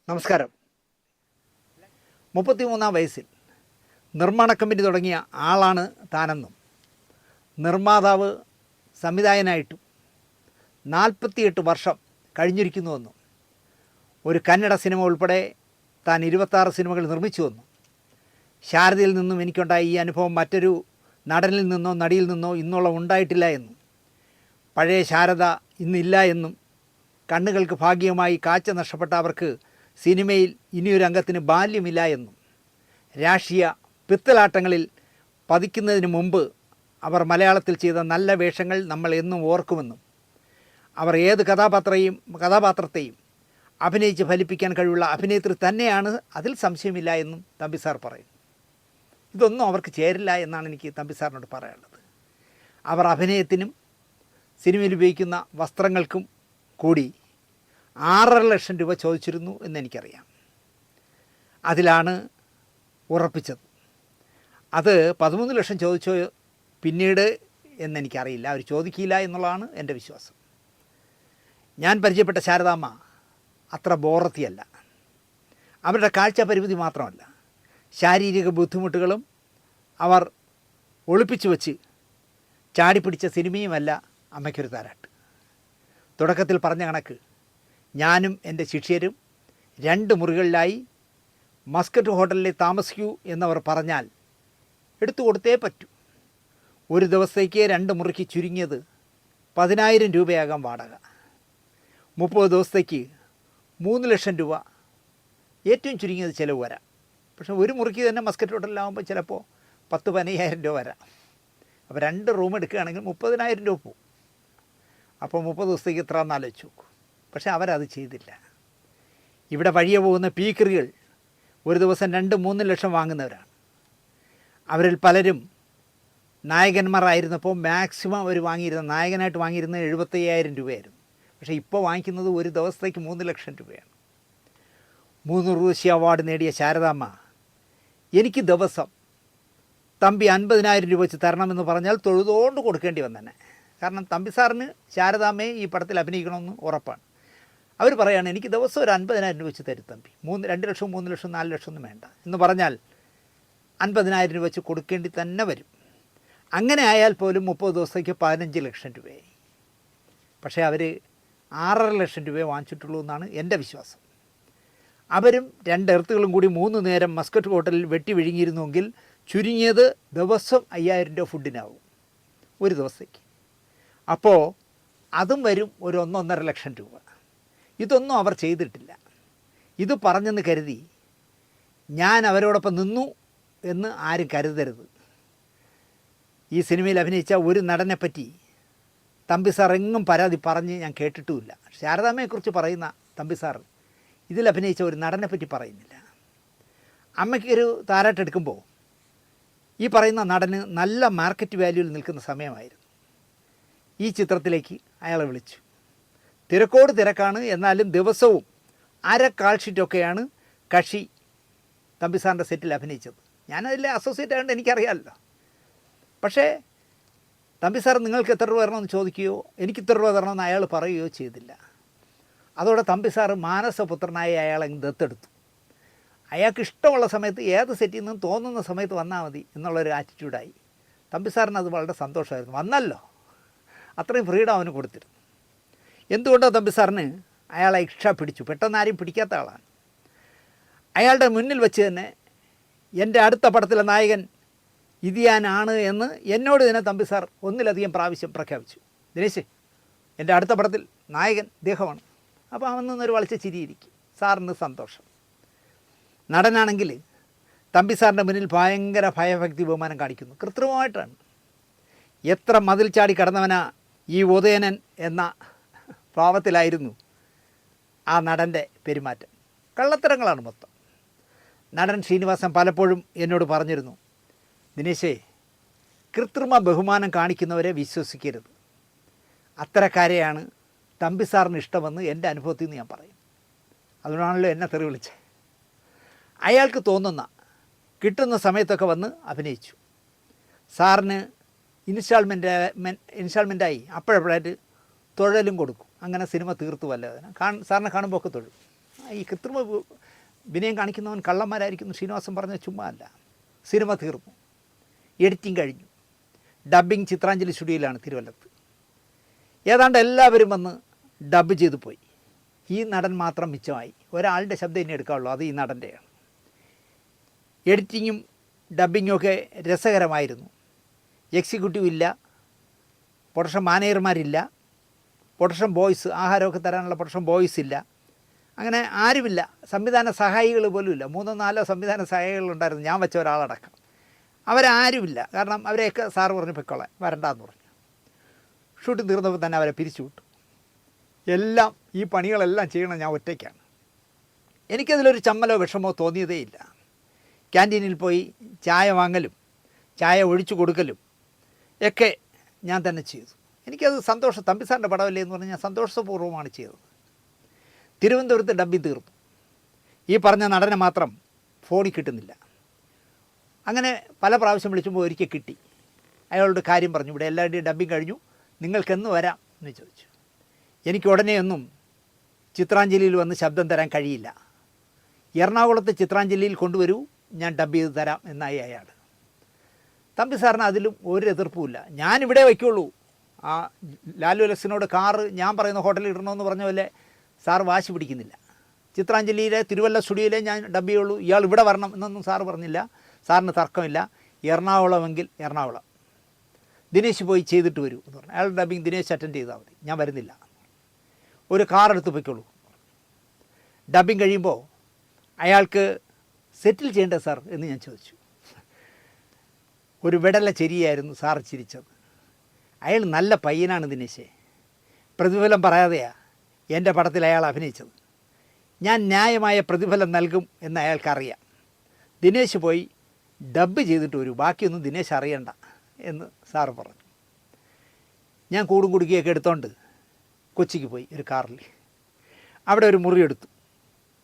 നമസ്കാരം. 33-ാം വയസ്സിൽ നിർമ്മാണ കമ്പനി തുടങ്ങിയ ആളാണ് താനെന്നും നിർമ്മാതാവ് സംവിധായകനായിട്ടും 48 വർഷം കഴിഞ്ഞിരിക്കുന്നുവെന്നും ഒരു കന്നഡ സിനിമ ഉൾപ്പെടെ താൻ 26 സിനിമകൾ നിർമ്മിച്ചുവെന്നും ശാരദയിൽ നിന്നും എനിക്കുണ്ടായ ഈ അനുഭവം മറ്റൊരു നടനിൽ നിന്നോ നടിയിൽ നിന്നോ ഇന്നോളം ഉണ്ടായിട്ടില്ല എന്നും പഴയ ശാരദ ഇന്നില്ല എന്നും കണ്ണുകൾക്ക് ഭാഗ്യമായി കാഴ്ച നഷ്ടപ്പെട്ട അവർക്ക് സിനിമയിൽ ഇനിയൊരു അംഗത്തിന് ബാല്യമില്ല എന്നും രാഷ്ട്രീയ പിത്തലാട്ടങ്ങളിൽ പതിക്കുന്നതിന് മുമ്പ് അവർ മലയാളത്തിൽ ചെയ്ത നല്ല വേഷങ്ങൾ നമ്മൾ എന്നും ഓർക്കുമെന്നും അവർ ഏത് കഥാപാത്രത്തെയും അഭിനയിച്ച് ഫലിപ്പിക്കാൻ കഴിവുള്ള അഭിനേത്രി തന്നെയാണ്, അതിൽ സംശയമില്ല എന്നും തമ്പി സാർ പറയും. ഇതൊന്നും അവർക്ക് ചേരില്ല എന്നാണ് എനിക്ക് തമ്പി സാറിനോട് പറയാനുള്ളത്. അവർ അഭിനയത്തിനും സിനിമയിൽ ഉപയോഗിക്കുന്ന വസ്ത്രങ്ങൾക്കും കൂടി 6.5 ലക്ഷം രൂപ ചോദിച്ചിരുന്നു എന്നെനിക്കറിയാം. അതിലാണ് ഉറപ്പിച്ചത്. അത് 13 ലക്ഷം ചോദിച്ചോ പിന്നീട് എന്നെനിക്കറിയില്ല. അവർ ചോദിക്കില്ല എന്നുള്ളതാണ് എൻ്റെ വിശ്വാസം. ഞാൻ പരിചയപ്പെട്ട ശാരദാമ്മ അത്ര ബോറത്തിയല്ല. അവരുടെ കാഴ്ച പരിമിതി മാത്രമല്ല, ശാരീരിക ബുദ്ധിമുട്ടുകളും അവർ ഒളിപ്പിച്ചു വച്ച് ചാടിപ്പിടിച്ച സിനിമയുമല്ല അമ്മയ്ക്കൊരു താരാട്ട്. തുടക്കത്തിൽ പറഞ്ഞ കണക്ക് ഞാനും എൻ്റെ ശിഷ്യരും 2 മുറികളിലായി മസ്കറ്റ് ഹോട്ടലിൽ താമസിക്കൂ എന്നവർ പറഞ്ഞാൽ എടുത്തു കൊടുത്തേ പറ്റൂ. ഒരു ദിവസത്തേക്ക് 2 മുറിക്ക് ചുരുങ്ങിയത് 10,000 രൂപയാകാം വാടക. 30 ദിവസത്തേക്ക് 3 ലക്ഷം രൂപ ഏറ്റവും ചുരുങ്ങിയത് ചിലവ് വരാം. പക്ഷേ ഒരു മുറിക്ക് തന്നെ മസ്കറ്റ് ഹോട്ടലിലാകുമ്പോൾ ചിലപ്പോൾ 10-15,000 രൂപ വരാം. അപ്പോൾ 2 റൂം എടുക്കുകയാണെങ്കിൽ 30,000 രൂപ പോകും. അപ്പോൾ 30 ദിവസത്തേക്ക് ഇത്ര ആലോചിച്ച് നോക്കൂ. പക്ഷേ അവരത് ചെയ്തില്ല. ഇവിടെ വഴിയെ പോകുന്ന പീക്കറികൾ ഒരു ദിവസം 2-3 ലക്ഷം വാങ്ങുന്നവരാണ്. അവരിൽ പലരും നായകന്മാരായിരുന്നപ്പോൾ മാക്സിമം അവർ നായകനായിട്ട് വാങ്ങിയിരുന്നത് 75,000 രൂപയായിരുന്നു. പക്ഷേ ഇപ്പോൾ വാങ്ങിക്കുന്നത് ഒരു ദിവസത്തേക്ക് 3 ലക്ഷം രൂപയാണ്. 3 ഊർവശി അവാർഡ് നേടിയ ശാരദാമ്മ എനിക്ക് ദിവസം തമ്പി 50,000 രൂപ വെച്ച് തരണമെന്ന് പറഞ്ഞാൽ തൊഴുതുകൊണ്ട് കൊടുക്കേണ്ടി വന്നെ. കാരണം തമ്പി സാറിന് ശാരദാമ്മയെ ഈ പടത്തിൽ അഭിനയിക്കണമെന്ന് ഉറപ്പാണ്. അവർ പറയുകയാണ്, എനിക്ക് ദിവസം ഒരു 50,000 രൂപ വെച്ച് തരും തമ്പി, 2 ലക്ഷം 3 ലക്ഷം 4 ലക്ഷം ഒന്നും വേണ്ട എന്ന് പറഞ്ഞാൽ 50,000 രൂപ വെച്ച് കൊടുക്കേണ്ടി തന്നെ വരും. അങ്ങനെ ആയാൽ പോലും 30 ദിവസത്തേക്ക് 15 ലക്ഷം രൂപയായി. പക്ഷേ അവർ 6.5 ലക്ഷം രൂപയെ വാങ്ങിച്ചിട്ടുള്ളൂ എന്നാണ് എൻ്റെ വിശ്വാസം. അവരും 2 എർത്തുകളും കൂടി 3 നേരം മസ്കറ്റ് ഹോട്ടലിൽ വെട്ടി വിഴുങ്ങിയിരുന്നുവെങ്കിൽ ചുരുങ്ങിയത് ദിവസം 5,000 രൂപ ഫുഡിനാവും ഒരു ദിവസത്തേക്ക്. അപ്പോൾ അതും വരും ഒരു 1-1.5 ലക്ഷം രൂപ. ഇതൊന്നും അവർ ചെയ്തിട്ടില്ല. ഇത് പറഞ്ഞെന്ന് കരുതി ഞാൻ അവരോടൊപ്പം നിന്നു എന്ന് ആരും കരുതരുത്. ഈ സിനിമയിൽ അഭിനയിച്ച ഒരു നടനെപ്പറ്റി തമ്പി സാർ എങ്ങും പരാതി പറഞ്ഞ് ഞാൻ കേട്ടിട്ടുമില്ല. ശാരദാമ്മയെക്കുറിച്ച് പറയുന്ന തമ്പി സാർ ഇതിൽ അഭിനയിച്ച ഒരു നടനെപ്പറ്റി പറയുന്നില്ല. അമ്മയ്ക്കൊരു താരാട്ടെടുക്കുമ്പോൾ ഈ പറയുന്ന നടന് നല്ല മാർക്കറ്റ് വാല്യൂവിൽ നിൽക്കുന്ന സമയമായിരുന്നു. ഈ ചിത്രത്തിലേക്ക് അയാളെ വിളിച്ചു. തിരക്കാണ്. എന്നാലും ദിവസവും 1/2 കാൾ ഷീറ്റൊക്കെയാണ് കക്ഷി തമ്പി സാറിൻ്റെ സെറ്റിൽ അഭിനയിച്ചത്. ഞാനതിൽ അസോസിയേറ്റ് ആയതുകൊണ്ട് എനിക്കറിയാമല്ലോ. പക്ഷേ തമ്പി സാർ നിങ്ങൾക്ക് എത്ര രൂപ തരണമെന്ന് ചോദിക്കുകയോ എനിക്ക് ഇത്ര രൂപ തരണമെന്ന് അയാൾ പറയുകയോ ചെയ്തില്ല. അതോടെ തമ്പി സാറ് മാനസപുത്രനായി അയാളെ ദത്തെടുത്തു. അയാൾക്ക് ഇഷ്ടമുള്ള സമയത്ത് ഏത് സെറ്റിൽ നിന്നും തോന്നുന്ന സമയത്ത് വന്നാൽ മതി എന്നുള്ളൊരു ആറ്റിറ്റ്യൂഡായി. തമ്പി സാറിന് അത് വളരെ സന്തോഷമായിരുന്നു. വന്നല്ലോ, അത്രയും ഫ്രീഡം അവന് കൊടുത്തിരുന്നു. എന്തുകൊണ്ടോ തമ്പി സാറിന് അയാളെ പിടിച്ചു. പെട്ടെന്ന് ആരും പിടിക്കാത്ത ആളാണ്. അയാളുടെ മുന്നിൽ വെച്ച് തന്നെ എൻ്റെ അടുത്ത പടത്തിലെ നായകൻ ഇതിയാനാണ് എന്ന് എന്നോട് തന്നെ തമ്പി സാർ 1-ലധികം പ്രാവശ്യം പ്രഖ്യാപിച്ചു. ദിനേശ്, എൻ്റെ അടുത്ത പടത്തിൽ നായകൻ ഇദ്ദേഹമാണ്. അപ്പോൾ അവൻ നിന്നൊരു വളിച്ച ചിരിയിരിക്കും. സാറിന് സന്തോഷം. നടനാണെങ്കിൽ തമ്പി സാറിൻ്റെ മുന്നിൽ ഭയങ്കര ഭയഭക്തി ബഹുമാനം കാണിക്കുന്നു. കൃത്രിമമായിട്ടാണ്. എത്ര മതിൽ ചാടി കടന്നവനാ ഈ ഉദയനൻ എന്ന ഭാവത്തിലായിരുന്നു ആ നടൻ്റെ പെരുമാറ്റം. കള്ളത്തരങ്ങളാണ് മൊത്തം. നടൻ ശ്രീനിവാസൻ പലപ്പോഴും എന്നോട് പറഞ്ഞിരുന്നു, ദിനേശേ, കൃത്രിമ ബഹുമാനം കാണിക്കുന്നവരെ വിശ്വസിക്കരുത്. അത്തരക്കാരെയാണ് തമ്പി സാറിന് ഇഷ്ടമെന്ന് എൻ്റെ അനുഭവത്തിൽ നിന്ന് ഞാൻ പറയും. അതുകൊണ്ടാണല്ലോ എന്നെ തെറി വിളിച്ചത്. അയാൾക്ക് തോന്നുന്ന കിട്ടുന്ന സമയത്തൊക്കെ വന്ന് അഭിനയിച്ചു. സാറിന് ഇൻസ്റ്റാൾമെൻറ്റായി അപ്പോഴപ്പോഴായിട്ട് തൊഴലും കൊടുക്കും. അങ്ങനെ സിനിമ തീർത്തു. വല്ലതിന് സാറിനെ കാണുമ്പോൾ ഒക്കെ തൊഴും. ഈ കൃത്രിമ വിനയം കാണിക്കുന്നവൻ കള്ളന്മാരായിരിക്കുന്നു ശ്രീനിവാസൻ പറഞ്ഞ ചുമ്മാ അല്ല. സിനിമ തീർന്നു, എഡിറ്റിംഗ് കഴിഞ്ഞു, ഡബ്ബിങ് ചിത്രാഞ്ജലി സ്റ്റുഡിയോയിലാണ് തിരുവല്ലത്ത്. ഏതാണ്ട് എല്ലാവരും വന്ന് ഡബ്ബ് ചെയ്തു പോയി. ഈ നടൻ മാത്രം മിച്ചമായി. ഒരാളുടെ ശബ്ദം ഇനി എടുക്കാവുള്ളൂ, അത് ഈ നടൻ്റെയാണ്. എഡിറ്റിങ്ങും ഡബ്ബിങ്ങും ഒക്കെ രസകരമായിരുന്നു. എക്സിക്യൂട്ടീവ് ഇല്ല, പ്രൊഡക്ഷൻ മാനേജർമാരില്ല, പ്രൊഡക്ഷൻ ബോയ്സ്, ആഹാരമൊക്കെ തരാനുള്ള പ്രൊഡക്ഷൻ ബോയ്സ് ഇല്ല, അങ്ങനെ ആരുമില്ല. സംവിധാന സഹായികൾ പോലും ഇല്ല. 3-4 സംവിധാന സഹായികളുണ്ടായിരുന്നു, ഞാൻ വെച്ച ഒരാളടക്കം. അവരാരുമില്ല. കാരണം അവരെയൊക്കെ സാറ് പറഞ്ഞു പൊയ്ക്കോളാൻ, വരണ്ടാന്ന് പറഞ്ഞു. ഷൂട്ടിംഗ് തീർന്നപ്പോൾ തന്നെ അവരെ പിരിച്ചു വിട്ടു. എല്ലാം ഈ പണികളെല്ലാം ചെയ്യണം ഞാൻ ഒറ്റയ്ക്കാണ്. എനിക്കതിലൊരു ചമ്മലോ വിഷമോ തോന്നിയതേയില്ല. ക്യാൻറ്റീനിൽ പോയി ചായ വാങ്ങലും ചായ ഒഴിച്ചു കൊടുക്കലും ഒക്കെ ഞാൻ തന്നെ ചെയ്തു. എനിക്കത് സന്തോഷം. തമ്പിസാറിൻ്റെ പടമല്ലേ എന്ന് പറഞ്ഞാൽ ഞാൻ സന്തോഷപൂർവ്വമാണ് ചെയ്തത്. തിരുവനന്തപുരത്ത് ഡബ്ബിങ് തീർന്നു. ഈ പറഞ്ഞ നടനെ മാത്രം ഫോണിൽ കിട്ടുന്നില്ല. അങ്ങനെ പല പ്രാവശ്യം വിളിച്ചുമ്പോൾ ഒരിക്കൽ കിട്ടി. അയാളോട് കാര്യം പറഞ്ഞു, ഇവിടെ എല്ലാവരുടെയും ഡബ്ബിങ് കഴിഞ്ഞു, നിങ്ങൾക്കെന്ന് വരാം എന്ന് ചോദിച്ചു. എനിക്ക് ഉടനെയൊന്നും ചിത്രാഞ്ജലിയിൽ വന്ന് ശബ്ദം തരാൻ കഴിയില്ല. എറണാകുളത്ത് ചിത്രാഞ്ജലിയിൽ കൊണ്ടുവരൂ, ഞാൻ ഡബ്ബ് ചെയ്ത് തരാം എന്നായി അയാൾ. തമ്പി സാറിന് അതിലും ഒരു എതിർപ്പുമില്ല. ഞാനിവിടെ വയ്ക്കുള്ളൂ. ആ ലാലു ലക്സിനോട് കാറ് ഞാൻ പറയുന്ന ഹോട്ടലിൽ ഇടണമെന്ന് പറഞ്ഞ പോലെ സാറ് വാശി പിടിക്കുന്നില്ല. ചിത്രാഞ്ജലിയിലെ തിരുവല്ല സ്റ്റുഡിയോയിലെ ഞാൻ ഡബ്ബ് ചെയ്യുള്ളൂ, ഇയാൾ ഇവിടെ വരണം എന്നൊന്നും സാറ് പറഞ്ഞില്ല. സാറിന് തർക്കമില്ല. എറണാകുളമെങ്കിൽ എറണാകുളം, ദിനേശ് പോയി ചെയ്തിട്ട് വരൂ എന്ന് പറഞ്ഞു. അയാളുടെ ഡബ്ബിങ് ദിനേശ് അറ്റൻഡ് ചെയ്താൽ മതി, ഞാൻ വരുന്നില്ല. ഒരു കാർ എടുത്ത് പൊയ്ക്കോളൂ. ഡബ്ബിങ് കഴിയുമ്പോൾ അയാൾക്ക് സെറ്റിൽ ചെയ്യേണ്ടത് സാർ എന്ന് ഞാൻ ചോദിച്ചു. ഒരു വിടല ചിരിയായിരുന്നു സാർ ചിരിച്ചത്. അയാൾ നല്ല പയ്യനാണ് ദിനേശേ, പ്രതിഫലം പറയാതെയാണ് എൻ്റെ പടത്തിൽ അയാൾ അഭിനയിച്ചത്. ഞാൻ ന്യായമായ പ്രതിഫലം നൽകും എന്ന് അയാൾക്കറിയാം. ദിനേശ് പോയി ഡബ്ബ് ചെയ്തിട്ട് വരൂ, ബാക്കിയൊന്നും ദിനേശ് അറിയണ്ട എന്ന് സാറ് പറഞ്ഞു. ഞാൻ കൂടും കുടുക്കിയൊക്കെ എടുത്തോണ്ട് കൊച്ചിക്ക് പോയി ഒരു കാറിൽ. അവിടെ ഒരു മുറി എടുത്തു,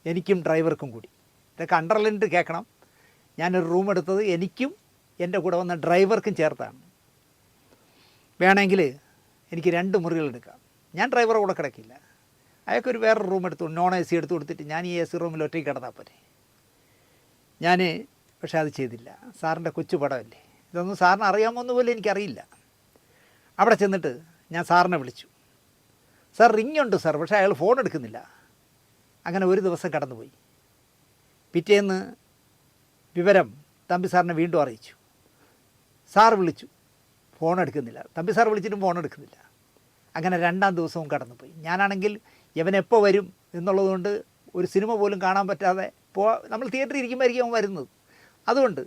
എനിക്കും ഡ്രൈവർക്കും കൂടി. ഇതൊക്കെ അണ്ടർലൈൻഡ് കേൾക്കണം. ഞാനൊരു റൂം എടുത്തത് എനിക്കും എൻ്റെ കൂടെ വന്ന ഡ്രൈവർക്കും ചേർത്താണ്. വേണമെങ്കിൽ എനിക്ക് 2 മുറികൾ എടുക്കാം. ഞാൻ ഡ്രൈവറെ കൂടെ കിടക്കില്ല. അയാൾക്കൊരു വേറൊരു റൂം എടുത്തു, നോൺ AC എടുത്തു കൊടുത്തിട്ട് ഞാൻ ഈ AC റൂമിൽ ഒറ്റയ്ക്ക് കിടന്നാൽ പോരെ. ഞാൻ പക്ഷേ അത് ചെയ്തില്ല. സാറിൻ്റെ കൊച്ചു പടമല്ലേ, ഇതൊന്നും സാറിന് അറിയാമോന്ന് പോലും എനിക്കറിയില്ല. അവിടെ ചെന്നിട്ട് ഞാൻ സാറിനെ വിളിച്ചു. സാർ റിങ് ഉണ്ട് സാർ, പക്ഷേ അയാൾ ഫോൺ എടുക്കുന്നില്ല. അങ്ങനെ ഒരു ദിവസം കടന്നുപോയി. പിറ്റേന്ന് വിവരം തമ്പി സാറിനെ വീണ്ടും അറിയിച്ചു. സാർ വിളിച്ചു, ഫോൺ എടുക്കുന്നില്ല. തമ്പി സാർ വിളിച്ചിട്ടും ഫോൺ എടുക്കുന്നില്ല. അങ്ങനെ 2-ാം ദിവസവും കടന്നുപോയി. ഞാനാണെങ്കിൽ ഇവനെപ്പോൾ വരും എന്നുള്ളതുകൊണ്ട് ഒരു സിനിമ പോലും കാണാൻ പറ്റാതെ നമ്മൾ തിയേറ്ററിൽ ഇരിക്കുമ്പോഴായിരിക്കും അവൻ വരുന്നത്. അതുകൊണ്ട്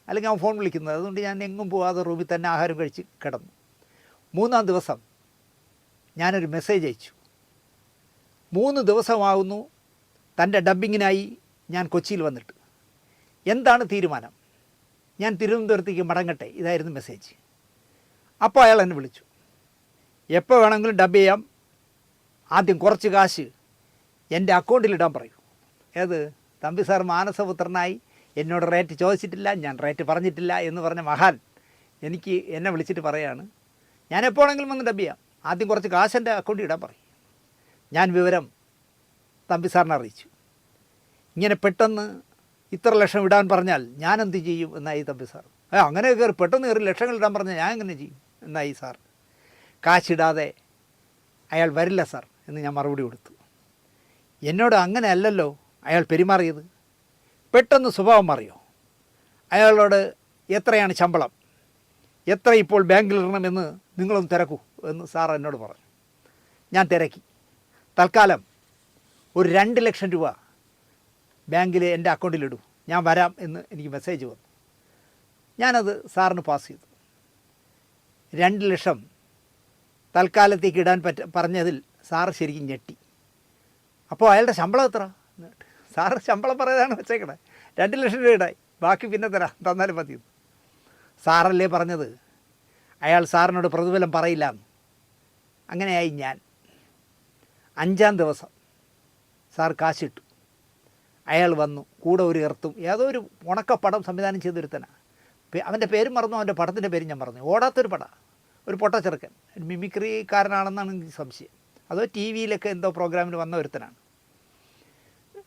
അല്ലെങ്കിൽ അവൻ ഫോൺ വിളിക്കുന്നത്. അതുകൊണ്ട് ഞാൻ എങ്ങും പോകാതെ റൂമിൽ തന്നെ ആഹാരം കഴിച്ച് കിടന്നു. 3-ാം ദിവസം ഞാനൊരു മെസ്സേജ് അയച്ചു. 3 ദിവസമാകുന്നു തൻ്റെ ഡബ്ബിങ്ങിനായി ഞാൻ കൊച്ചിയിൽ വന്നിട്ട്. എന്താണ് തീരുമാനം? ഞാൻ തിരുവനന്തപുരത്തേക്ക് മടങ്ങട്ടെ, ഇതായിരുന്നു മെസ്സേജ്. അപ്പോൾ അയാൾ എന്നെ വിളിച്ചു. എപ്പോൾ വേണമെങ്കിലും ഡബ്ബ് ചെയ്യാം, ആദ്യം കുറച്ച് കാശ് എൻ്റെ അക്കൗണ്ടിലിടാൻ പറയൂ. ഏത് തമ്പി സാർ മാനസപുത്രനായി എന്നോട് റേറ്റ് ചോദിച്ചിട്ടില്ല, ഞാൻ റേറ്റ് പറഞ്ഞിട്ടില്ല എന്ന് പറഞ്ഞ മഹാൻ എന്നെ വിളിച്ചിട്ട് പറയാണ്, ഞാൻ എപ്പോഴെങ്കിലും വന്ന് ഡബ്ബ് ചെയ്യാം, ആദ്യം കുറച്ച് കാശ് എൻ്റെ അക്കൗണ്ടിൽ ഇടാൻ പറയും. ഞാൻ വിവരം തമ്പി സാറിനെ അറിയിച്ചു. ഇങ്ങനെ പെട്ടെന്ന് ഇത്ര ലക്ഷം ഇടാൻ പറഞ്ഞാൽ ഞാൻ എന്ത് ചെയ്യും എന്നായി തമ്പി സാർ. അങ്ങനെ കയറി പെട്ടെന്ന് കയറി ലക്ഷങ്ങൾ ഇടാൻ പറഞ്ഞാൽ ഞാൻ എങ്ങനെ ചെയ്യും എന്നായി സാർ. കാശിടാതെ അയാൾ വരില്ല സാർ എന്ന് ഞാൻ മറുപടി കൊടുത്തു. എന്നോട് അങ്ങനെ അല്ലല്ലോ അയാൾ പെരുമാറിയത്. പെട്ടെന്ന് സ്വഭാവം മാറിയോ? അയാളോട് എത്രയാണ് ശമ്പളം, എത്ര ഇപ്പോൾ ബാങ്കിൽ ഇടണമെന്ന് നിങ്ങളൊന്ന് തിരക്കൂ എന്ന് സാർ എന്നോട് പറഞ്ഞു. ഞാൻ തിരക്കി. തൽക്കാലം ഒരു 2 ലക്ഷം രൂപ ബാങ്കിൽ എൻ്റെ അക്കൗണ്ടിലിടൂ, ഞാൻ വരാം എന്ന് എനിക്ക് മെസ്സേജ് വന്നു. ഞാനത് സാറിന് പാസ് ചെയ്തു. 2 ലക്ഷം തൽക്കാലത്തേക്ക് ഇടാൻ പറഞ്ഞതിൽ സാറ് ശരിക്കും ഞെട്ടി. അപ്പോൾ അയാളുടെ ശമ്പളം എത്ര? സാറ് ശമ്പളം പറയാതാണ് വെച്ചേക്കണേ. 2 ലക്ഷം രൂപ ഇടായി, ബാക്കി പിന്നെ തന്നാലും മതി. സാറല്ലേ പറഞ്ഞത് അയാൾ സാറിനോട് പ്രതിഫലം പറയില്ല എന്ന്. അങ്ങനെയായി ഞാൻ. 5-ാം ദിവസം സാർ കാശിട്ടു. അയാൾ വന്നു, കൂടെ ഒരു എർത്തും ഏതോ ഒരു ഉണക്കപ്പടം സംവിധാനം ചെയ്തൊരുത്തനാണ്. അവൻ്റെ പേരും മറന്നു, അവൻ്റെ പടത്തിൻ്റെ പേരും ഞാൻ പറഞ്ഞു. ഓടാത്തൊരു പടം, ഒരു പൊട്ടച്ചെറുക്കൻ, മിമിക്രിക്കാരനാണെന്നാണ് എനിക്ക് സംശയം. അതോ TV വിയിലൊക്കെ എന്തോ പ്രോഗ്രാമിന് വന്ന ഒരുത്തനാണ്.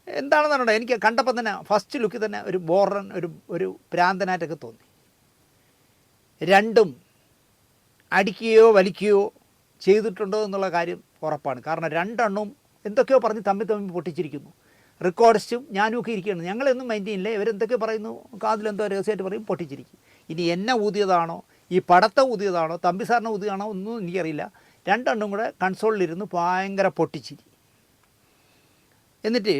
എന്താണെന്ന് പറഞ്ഞാൽ എനിക്ക് കണ്ടപ്പോൾ തന്നെ ഫസ്റ്റ് ലുക്കിൽ തന്നെ ഒരു ബോറൻ ഒരു പ്രാന്തനായിട്ടൊക്കെ തോന്നി. രണ്ടും അടിക്കുകയോ വലിക്കുകയോ ചെയ്തിട്ടുണ്ടോ എന്നുള്ള കാര്യം ഉറപ്പാണ്. കാരണം രണ്ടെണ്ണവും എന്തൊക്കെയോ പറഞ്ഞ് തമ്മിൽ പൊട്ടിച്ചിരിക്കുന്നു. റെക്കോർഡിസ്റ്റും ഞാനും ഒക്കെ ഇരിക്കുകയാണ്. ഞങ്ങളൊന്നും മൈൻഡ് ചെയ്യില്ല. ഇവരെന്തൊക്കെ പറയുന്നു, കാതിലെന്തോ രഹസ്യമായിട്ട് പറയും, പൊട്ടിച്ചിരിക്കും. ഇനി എന്നെ ഊതിയതാണോ, ഈ പടത്തെ ഊതിയതാണോ, തമ്പി സാറിനെ ഊതിയതാണോ ഒന്നും എനിക്കറിയില്ല. രണ്ടെണ്ണം കൂടെ കൺസോളിലിരുന്ന് ഭയങ്കര പൊട്ടിച്ചിരി. എന്നിട്ട്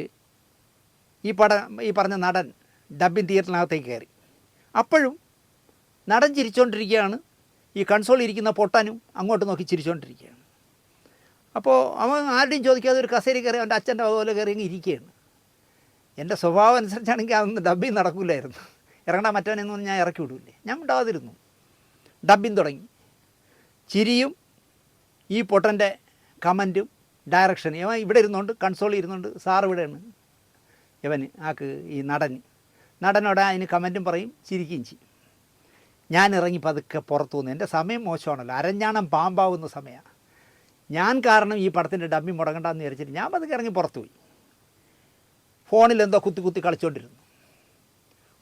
ഈ പറഞ്ഞ നടൻ ഡബ്ബിങ് തിയേറ്ററിനകത്തേക്ക് കയറി. അപ്പോഴും നടൻ ചിരിച്ചുകൊണ്ടിരിക്കുകയാണ്. ഈ കൺസോളിൽ ഇരിക്കുന്ന പൊട്ടനും അങ്ങോട്ട് നോക്കി ചിരിച്ചുകൊണ്ടിരിക്കുകയാണ്. അപ്പോൾ അവൻ ആരുടെയും ചോദിക്കാതെ ഒരു കസേര കയറി അവൻ്റെ അച്ഛൻ്റെ അതുപോലെ കയറി അങ്ങ് ഇരിക്കുകയാണ്. എൻ്റെ സ്വഭാവം അനുസരിച്ചാണെങ്കിൽ അതൊന്നും ഡബ്ബിങ് നടക്കില്ലായിരുന്നു. ഇറങ്ങണ മറ്റവനെന്ന് പറഞ്ഞാൽ ഞാൻ ഇറക്കി വിടില്ലേ. ഞാൻ ഉണ്ടാകാതിരുന്നു. ഡബ്ബിങ് തുടങ്ങി. ചിരിയും ഈ പൊട്ടൻ്റെ കമൻറ്റും ഡയറക്ഷനും. ഇവൻ ഇവിടെ ഇരുന്നുകൊണ്ട് കൺസോളിൽ ഇരുന്നുകൊണ്ട് സാർ ഇവിടെയാണ് ഇവന് ഈ നടനോടെ അതിന് കമൻറ്റും പറയും, ചിരിക്കുകയും ചെയ്യും. ഞാൻ ഇറങ്ങി പതുക്കെ പുറത്തു വന്നു. എൻ്റെ സമയം മോശമാണല്ലോ, അരഞ്ഞാണം പാമ്പാവുന്ന സമയമാണ്. ഞാൻ കാരണം ഈ പടത്തിൻ്റെ ഡബ്ബിങ് മുടങ്ങണ്ടെന്ന് വിചാരിച്ചിട്ട് ഞാൻ പതുക്കെ ഇറങ്ങി പുറത്തു പോയി. ഫോണിൽ എന്തോ കുത്തി കളിച്ചുകൊണ്ടിരുന്നു.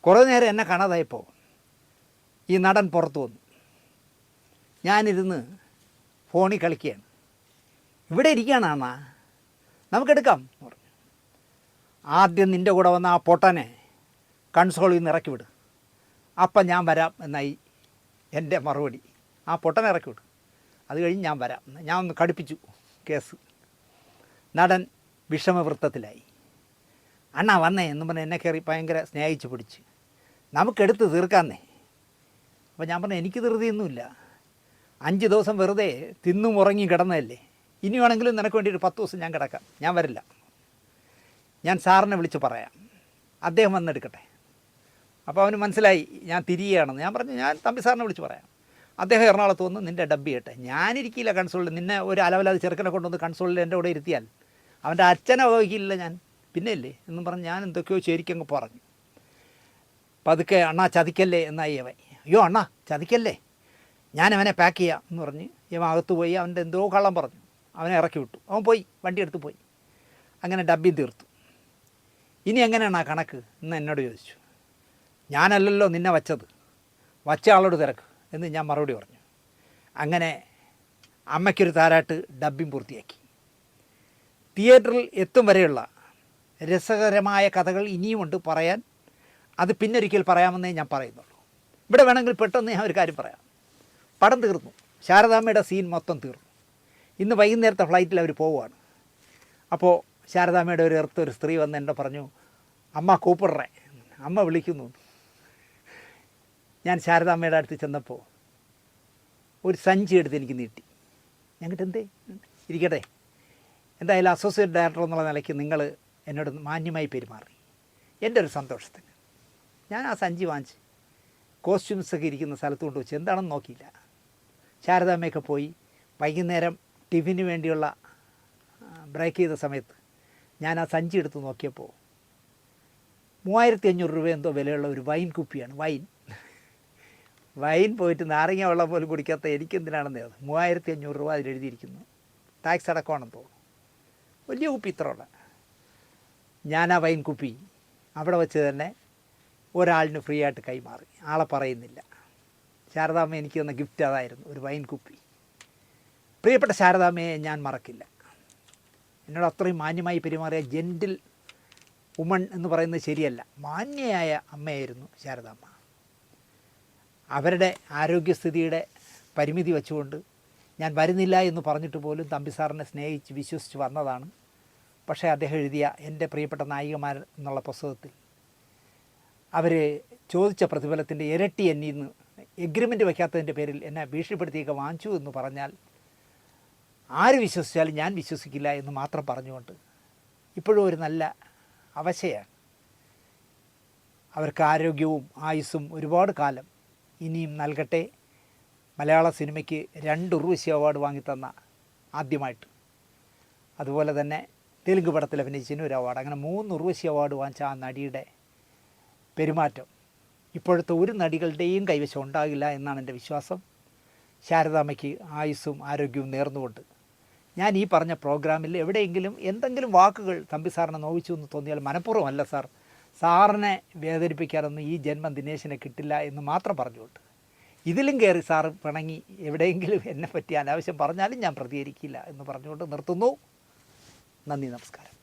കുറേ നേരം എന്നെ കാണാതായപ്പോൾ ഈ നടൻ പുറത്തു വന്നു. ഞാനിരുന്ന് ഫോണിൽ കളിക്കുകയാണ്. ഇവിടെ ഇരിക്കുകയാണ് അണ്ണാ, നമുക്കെടുക്കാം എന്ന് പറഞ്ഞു. ആദ്യം നിൻ്റെ കൂടെ വന്ന ആ പൊട്ടനെ കൺസോളിൽ നിന്ന് ഇറക്കി വിട്, അപ്പം ഞാൻ വരാം എന്നായി എൻ്റെ മറുപടി. ആ പൊട്ടനെ ഇറക്കി വിട്, അത് കഴിഞ്ഞ് ഞാൻ വരാം. ഞാൻ ഒന്ന് കടുപ്പിച്ചു കേസ്. നടൻ വിഷമവൃത്തത്തിലായി. അണ്ണാ വന്നേ എന്നും പറഞ്ഞ് എന്നെ കയറി ഭയങ്കര സ്നേഹിച്ച് പിടിച്ച്, നമുക്കെടുത്ത് തീർക്കാന്നേ. അപ്പോൾ ഞാൻ പറഞ്ഞു, എനിക്ക് ധൃതിയൊന്നുമില്ല, 5 ദിവസം വെറുതെ തിന്നും ഉറങ്ങി കിടന്നതല്ലേ, ഇനി വേണമെങ്കിലും നിനക്ക് വേണ്ടി ഒരു 10 ദിവസം ഞാൻ കിടക്കാം, ഞാൻ വരില്ല, ഞാൻ സാറിനെ വിളിച്ച് പറയാം, അദ്ദേഹം വന്നെടുക്കട്ടെ. അപ്പോൾ അവന് മനസ്സിലായി ഞാൻ തിരിയുകയാണെന്ന്. ഞാൻ പറഞ്ഞു, ഞാൻ തമ്പി സാറിനെ വിളിച്ച് പറയാം, അദ്ദേഹം എറണാകുളത്ത് വന്ന് നിൻ്റെ ഡബ്ബി ചെയ്യട്ടെ. ഞാനിരിക്കില്ല കൺസോളിൽ. നിന്നെ ഒരു അലവലാതെ ചെറുക്കനെ കൊണ്ടുവന്ന് കൺസോളിൽ എൻ്റെ കൂടെ ഇരുത്തിയാൽ അവൻ്റെ അച്ഛനെ വഹിക്കില്ല ഞാൻ, പിന്നെ അല്ലേ എന്നും പറഞ്ഞ് ഞാൻ എന്തൊക്കെയോ ശരിക്കങ്ങ് പറഞ്ഞു. പതുക്കെ അണ്ണാ ചതിക്കല്ലേ എന്നായി അവൻ. അയ്യോ അണ്ണാ ചതിക്കല്ലേ, ഞാൻ അവനെ പാക്ക് ചെയ്യാം എന്ന് പറഞ്ഞ് ഇവൻ അകത്ത് പോയി അവൻ്റെ എന്തോ കള്ളം പറഞ്ഞു. അവനെ ഇറക്കി വിട്ടു. അവൻ പോയി, വണ്ടി എടുത്ത് പോയി. അങ്ങനെ ഡബ്ബിങ് തീർത്തു. ഇനി എങ്ങനെയാണ് ആ കണക്ക് എന്ന് എന്നോട് ചോദിച്ചു. ഞാനല്ലല്ലോ നിന്നെ വച്ച ആളോട് തിരക്ക് എന്ന് ഞാൻ മറുപടി പറഞ്ഞു. അങ്ങനെ അമ്മയ്ക്കൊരു താരാട്ട് ഡബ്ബിങ് പൂർത്തിയാക്കി. തിയേറ്ററിൽ എത്തും വരെയുള്ള രസകരമായ കഥകൾ ഇനിയുമുണ്ട് പറയാൻ. അത് പിന്നൊരിക്കൽ പറയാമെന്നേ ഞാൻ പറയുന്നുള്ളൂ. ഇവിടെ വേണമെങ്കിൽ പെട്ടെന്ന് ഞാൻ ഒരു കാര്യം പറയാം. പടം തീർന്നു, ശാരദാമ്മയുടെ സീൻ മൊത്തം തീർന്നു. ഇന്ന് വൈകുന്നേരത്തെ ഫ്ലൈറ്റിൽ അവർ പോവുകയാണ്. അപ്പോൾ ശാരദാമ്മയുടെ ഒരു സ്ത്രീ വന്ന് എന്നോട് പറഞ്ഞു, അമ്മ കൂപ്പിടറേ, അമ്മ വിളിക്കുന്നു. ഞാൻ ശാരദാമ്മയുടെ അടുത്ത് ചെന്നപ്പോൾ ഒരു സഞ്ചി എടുത്ത് എനിക്ക് നീട്ടി. ഞങ്ങൾക്ക് എന്തേ ഇരിക്കട്ടെ, എന്തായാലും അസോസിയേറ്റ് ഡയറക്ടർ എന്നുള്ള നിലയ്ക്ക് നിങ്ങൾ എന്നോട് മാന്യമായി പെരുമാറി, എൻ്റെ ഒരു സന്തോഷത്തിന്. ഞാൻ ആ സഞ്ചി വാങ്ങിച്ച് കോസ്റ്റ്യൂംസൊക്കെ ഇരിക്കുന്ന സ്ഥലത്ത് കൊണ്ട് വെച്ച് എന്താണെന്ന് നോക്കിയില്ല. ശാരദാമ്മയൊക്കെ പോയി വൈകുന്നേരം ടിഫിന് വേണ്ടിയുള്ള ബ്രേക്ക് ചെയ്ത സമയത്ത് ഞാൻ ആ സഞ്ചി എടുത്ത് നോക്കിയപ്പോൾ 3500 രൂപ എന്തോ വിലയുള്ള ഒരു വൈൻ കുപ്പിയാണ്. വൈൻ പോയിട്ട് നാരങ്ങ വെള്ളം പോലും കുടിക്കാത്ത എനിക്കെന്തിനാണെന്ന് 3500 രൂപ അതിലെഴുതിയിരിക്കുന്നു. ടാക്സ് അടക്കമാണെന്ന് തോന്നുന്നു. വലിയ കുപ്പി ഇത്രയുള്ള. ഞാൻ ആ വൈൻ കുപ്പി അവിടെ വെച്ച് തന്നെ ഒരാളിന് ഫ്രീ ആയിട്ട് കൈമാറി. ആളെ പറയുന്നില്ല. ശാരദാമ്മ എനിക്ക് തന്ന ഗിഫ്റ്റ് അതായിരുന്നു, ഒരു വൈൻ കുപ്പി. പ്രിയപ്പെട്ട ശാരദാമ്മയെ ഞാൻ മറക്കില്ല. എന്നോട് അത്രയും മാന്യമായി പെരുമാറിയ ജെൻറ്റിൽ വുമൺ എന്ന് പറയുന്നത് ശരിയല്ല, മാന്യയായ അമ്മയായിരുന്നു ശാരദാമ്മ. അവരുടെ ആരോഗ്യസ്ഥിതിയുടെ പരിമിതി വെച്ചുകൊണ്ട് ഞാൻ വരുന്നില്ല എന്ന് പറഞ്ഞിട്ട് പോലും തമ്പി സാറിനെ സ്നേഹിച്ച് വിശ്വസിച്ച് വന്നതാണ്. പക്ഷേ അദ്ദേഹം എഴുതിയ എൻ്റെ പ്രിയപ്പെട്ട നായികമാർ എന്നുള്ള പുസ്തകത്തിൽ അവർ ചോദിച്ച പ്രതിഫലത്തിൻ്റെ ഇരട്ടി എന്നിൽ നിന്ന് എഗ്രിമെൻറ്റ് വയ്ക്കാത്തതിൻ്റെ പേരിൽ എന്നെ ഭീഷണിപ്പെടുത്തിയൊക്കെ വാങ്ങിച്ചു എന്ന് പറഞ്ഞാൽ ആര് വിശ്വസിച്ചാലും ഞാൻ വിശ്വസിക്കില്ല എന്ന് മാത്രം പറഞ്ഞുകൊണ്ട് ഇപ്പോഴും ഒരു നല്ല അവശയാണ്. അവർക്ക് ആരോഗ്യവും ആയുസ്സും ഒരുപാട് കാലം ഇനിയും നൽകട്ടെ. മലയാള സിനിമയ്ക്ക് 2 ഉർവശി അവാർഡ് വാങ്ങിത്തന്ന ആദ്യമായിട്ട്, അതുപോലെ തന്നെ തെലുങ്ക് പടത്തിൽ അഭിനയിച്ചതിന് ഒരു അവാർഡ്, അങ്ങനെ 3 ഉർവശി അവാർഡ് വാങ്ങിച്ച ആ നടിയുടെ പെരുമാറ്റം ഇപ്പോഴത്തെ ഒരു നടികളുടെയും കൈവശം ഉണ്ടാകില്ല എന്നാണ് എൻ്റെ വിശ്വാസം. ശാരദാമ്മയ്ക്ക് ആയുസ്സും ആരോഗ്യവും നേർന്നുകൊണ്ട് ഞാൻ ഈ പറഞ്ഞ പ്രോഗ്രാമിൽ എവിടെയെങ്കിലും എന്തെങ്കിലും വാക്കുകൾ തമ്പി സാറിനെ നോവിച്ചു എന്ന് തോന്നിയാൽ മനഃപൂർവ്വമല്ല സാർ, സാറിനെ വേദനിപ്പിക്കാനൊന്നും ഈ ജന്മം ദിനേശിനെ കിട്ടില്ല എന്ന് മാത്രം പറഞ്ഞുകൊണ്ട് ഇതിലും കയറി സാറ് പിണങ്ങി എവിടെയെങ്കിലും എന്നെപ്പറ്റി അനാവശ്യം പറഞ്ഞാലും ഞാൻ പ്രതികരിക്കില്ല എന്ന് പറഞ്ഞുകൊണ്ട് നിർത്തുന്നു. നന്ദി, നമസ്കാരം.